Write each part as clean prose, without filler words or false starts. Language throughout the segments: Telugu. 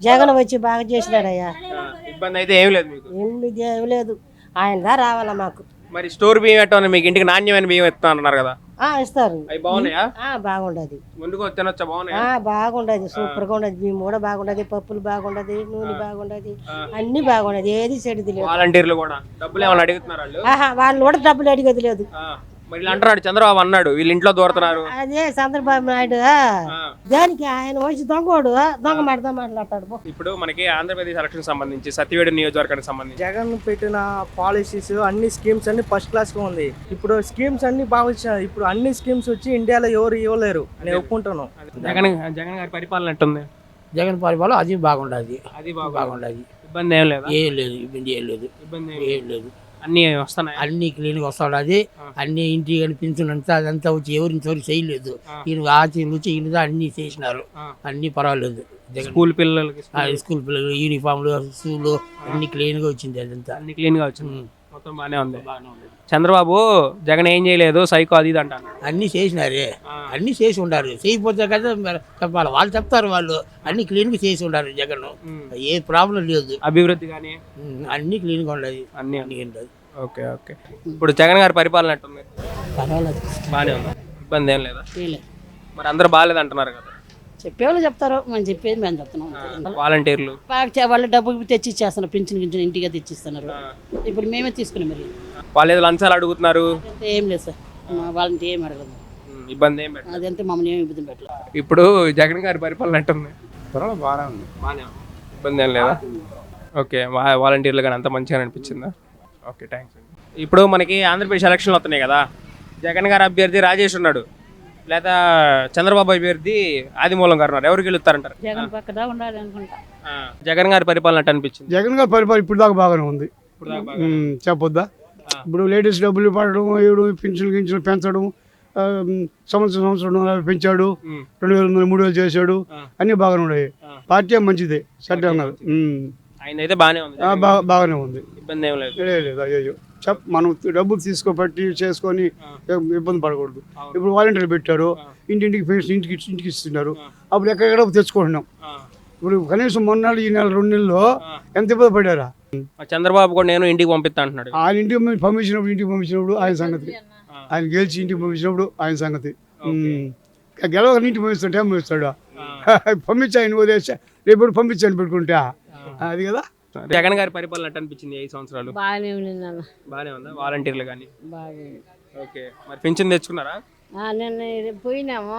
జగన్ వచ్చి బాగా చేసినాడయ్యా. ఇబ్బంది అయితే ఏం లేదు మీకు. ఏం లేదు, ఆయన రావాలా మాకు. మరి స్టోర్ బియ్యం ఎట్టా మీకు ఇంటికి నాణ్యమైన బియ్యం ఇస్తా అన్నారు కదా, ఇస్తారు. అవి బాగున్నాయా? బాగుండదు. ముందుకు తినొచ్చా? బాగున్నాయా? బాగుండదు, సూపర్ గా ఉండదు. బియ్యం కూడా బాగుండదు, పప్పులు బాగుండదు, నూనె బాగుండదు, అన్ని బాగుండదు, ఏది చెడుది లేదు. వాలంటీర్లు కూడా డబ్బులు ఏమైనా అడుగుతున్నారు వాళ్ళు? వాళ్ళు కూడా డబ్బులు అడిగేది లేదు. మరి ఇలా అంటున్నాడు చంద్రబాబు, అన్నాడు వీళ్ళు ఇంట్లో దూరుతున్నారు. అదే చంద్రబాబు నాయుడు దానికి ఆయన వచ్చి దొంగోడు దొంగ మాట్లాడతాడు. ఇప్పుడు మనకి ఆంధ్రప్రదేశ్ ఎలక్షన్ సంబంధించి సత్యవేడు నియోజకవర్గానికి సంబంధించి జగన్ పెట్టిన పాలసీస్ అన్ని స్కీమ్స్ అన్ని ఫస్ట్ క్లాస్ గా ఉంది. ఇప్పుడు స్కీమ్స్ అన్ని బాగా వచ్చాయి. ఇప్పుడు అన్ని స్కీమ్స్ వచ్చి ఇండియాలో ఎవరు ఇవ్వలేరు, నేను ఒప్పుకుంటాను. జగన్ గారి పరిపాలన ఎట్టుంది? జగన్ పరిపాలన అది బాగుండదు. అది బాగుండదు. ఇబ్బంది ఏం లేదా? ఏం లేదు, ఇబ్బంది ఏం లేదు. ఇబ్బంది ఏం లేదు. అన్ని వస్తున్నాయి, అన్ని క్లీన్ గా వస్తాడు. అది అన్ని ఇంటికి కనిపించినంత అదంతా వచ్చి ఎవరికి చేయలేదు. ఈయన ఆచి నుంచి ఈయన అన్ని చేసినారు, అన్ని పర్వాలేదు. స్కూల్ పిల్లలకి స్కూల్ పిల్లలు యూనిఫామ్లు షూలు అన్ని క్లీన్ గా వచ్చింది. అదంతా అన్ని క్లీన్ గా వచ్చింది, మొత్తం బాగానే ఉంది. చంద్రబాబు జగన్ ఏం చేయలేదు, సైకో అది ఇది అంటారు. అన్ని చేసినారే, అన్ని చేసి ఉండారు. చేయకపోతే కదా చెప్పాలి, వాళ్ళు చెప్తారు. వాళ్ళు అన్ని క్లీన్ గా చేసి ఉండారు. జగన్ ఏ ప్రాబ్లం లేదు. అభివృద్ధి కానీ అన్ని క్లీన్ గా ఉండదు, అన్ని అన్ని ఉండదు. Okay okay. ఇప్పుడు జగన్ గారి పరిపాలన ఎట్టుంది? పర్వాలేదు, బాగానే ఉంది, ఇబ్బంది ఏం లేదా? మరి అందరూ బాగాలేదు అంటున్నారు కదా. చెప్పేవాళ్ళు చెప్తారు, మనం చెప్పేది మేము చెప్తున్నాం. వాలంటీర్లు వాళ్ళు డబ్బు తెచ్చి ఇచ్చేస్తున్నారు, పింఛన్ గించిన ఇంటిగా తెచ్చిస్తున్నారు. ఇప్పుడు మేమే తీసుకున్నాం. మరి వాళ్ళు ఏదో లంచాలు అడుగుతున్నారు. ఏం లేదు సార్, వాళ్ళని ఏం అడగదు, ఇబ్బంది ఏం పెట్టలేదు. అదంటే మమ్మల్ని ఏమి ఇబ్బంది పెట్టలేదు. ఇప్పుడు జగన్ గారి పరిపాలన ఎట్టుంది? బాగానే ఉంది, బాగానే ఉంది, ఇబ్బంది ఏం లేదా? ఓకే, వాలంటీర్లు కానీ అంత మంచిగా అనిపించిందా? ఓకే, థ్యాంక్స్ అండి. ఇప్పుడు మనకి ఆంధ్రప్రదేశ్ ఎలక్షన్లు వస్తున్నాయి కదా, జగన్ గారి అభ్యర్థి రాజేష్ ఉన్నాడు, లేదా చంద్రబాబు అభ్యర్థి ఆదిమూలం గారు ఉన్నారు. ఎవరికి గెలుస్తారంటారు? జగన్ పక్కదా ఉండాలి అనుకుంటా. జగన్ గారి పరిపాలన ఎట్ట అనిపించింది? జగన్ గారి పరిపాలన ఇప్పుడు దాకా బాగానే ఉంది. చెప్పొద్దా? ఇప్పుడు లేడీస్ డబ్బులు పడడం, ఏడు పింఛన్లు పెంచడం, సంవత్సరం పెంచాడు, 2000 3000 చేశాడు, అన్నీ బాగానే ఉన్నాయి. పార్టీ మంచిదే, సడ్డంగా ఆయన అయితే బాగానే ఉంది, బాగానే ఉంది, ఇబ్బంది ఏం లేదు. లేదు. అయ్యో మనం డబ్బులు తీసుకోబట్టి చేసుకొని ఇబ్బంది పడకూడదు. ఇప్పుడు వాలంటీర్లు పెట్టారు, ఇంటింటికి పెన్షన్ ఇంటికి ఇస్తున్నారు. అప్పుడు ఎక్కడెక్కడ తెచ్చుకుంటున్నాం. ఇప్పుడు కనీసం మొన్నాళ్ళు ఈ నెల 2 నెలల్లో ఎంత ఇబ్బంది పడ్డారా? చంద్రబాబు కూడా నేను ఇంటికి పంపిస్తా అంటున్నాడు. ఆయన ఇంటికి పంపించినప్పుడు ఆయన సంగతి, ఆయన గెలిచి ఇంటికి పంపించినప్పుడు ఆయన సంగతి. గెలవక ఇంటికి పంపిస్తుంటే పంపిస్తాడు. పంపించి ఆయన వదిలేసా రేపు పంపించాను పెట్టుకుంటా, అది కదా. జగన్ గారి పరిపాలన ఎట్ట అనిపించింది 5 సంవత్సరాలు? బాగానే ఉంది నాన్న, బాగానే ఉందా? వాలంటీర్లు కానీ బాగా. ఓకే, మరి పింఛన్ తెచ్చుకున్నారా? నిన్న పోయినాము,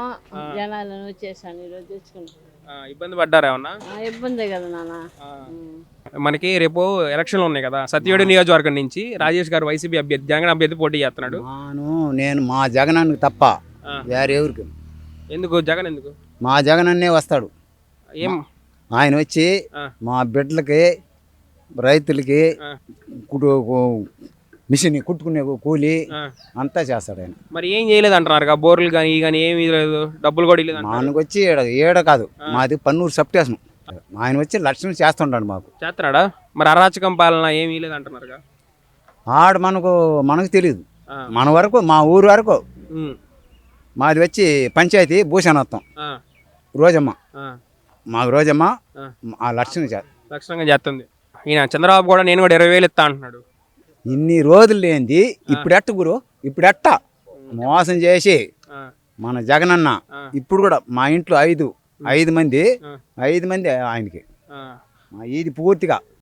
జనాలను వచ్చేసాను, ఈరోజు తెచ్చుకున్నాను. ఇబ్బంది పడ్డారా ఏమన్నా? ఇబ్బందే కదా నాన్న. మనకి రేపు ఎలక్షన్లు ఉన్నాయి కదా, సత్యవేడు నియోజకవర్గం నుంచి రాజేష్ గారు వైసీపీ అభ్యర్థి, జగన్ అభ్యర్థి పోటీ చేస్తున్నాడు. నేను మా జగనానికి తప్ప వేరే ఎవరికి. ఎందుకు జగన్? ఎందుకు మా జగనన్నే వస్తాడు. ఏం ఆయన వచ్చి మా బిడ్డలకి, రైతులకి, మిషన్ కుట్టుకునే కూలి అంతా చేస్తాడు ఆయన. మరి ఏం చేయలేదు అంటున్నారు, బోర్లు కానీ కానీ ఏమీ లేదు, డబ్బులు కూడా లేదు. మనకు వచ్చి ఏడ కాదు, మాది పన్నూరు సప్టేషన్. ఆయన వచ్చి లక్ష్యం చేస్తుంటాడు, మాకు చేస్తున్నాడా? మరి అరాచకం పాలన ఏమీ లేదు అంటున్నారు. ఆడు మనకు తెలియదు. మన వరకు, మా ఊరు వరకు మాది వచ్చి పంచాయతీ భూషణత్వం రోజమ్మ. మాకు రోజమ్మ ఆ లక్షణంగా చేస్తుంది. ఈయన చంద్రబాబు కూడా నేను కూడా 20,000 ఇస్తా అంటున్నాడు. ఇన్ని రోజులు లేనిది ఇప్పుడెట్ట గురు, ఇప్పుడెట్ట మోసం చేసి మన జగనన్న ఇప్పుడు కూడా మా ఇంట్లో 5 మంది ఆయనకి ఇది పూర్తిగా